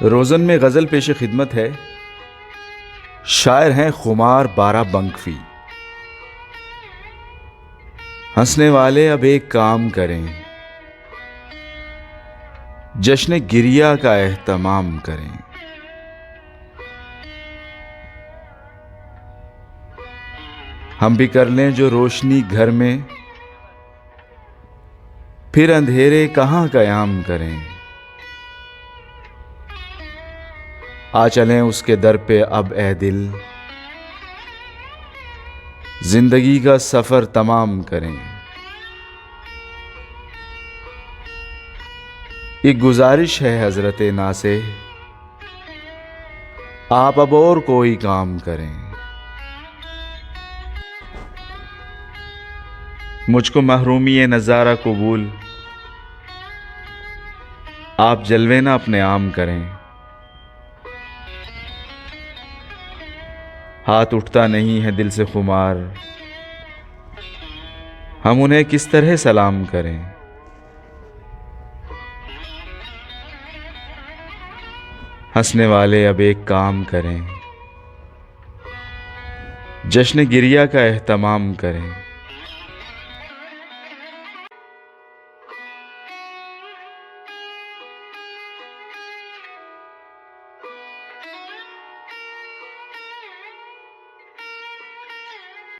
रोज़न में गज़ल पेश खिदमत है। शायर हैं खुमार बारा बंकफी। हंसने वाले अब एक काम करें, जश्न गिरिया का एहतमाम करें। हम भी कर लें जो रोशनी घर में, फिर अंधेरे कहाँ कयाम करें। आ चलें उसके दर पे अब ए दिल, जिंदगी का सफर तमाम करें। एक गुजारिश है हजरत ना से, आप अब और कोई काम करें। मुझको महरूमी ये नज़ारा कबूल, आप जलवे ना अपने आम करें। हाथ उठता नहीं है दिल से खुमार, हम उन्हें किस तरह सलाम करें। हंसने वाले अब एक काम करें, जश्न गिरिया का एहतमाम करें।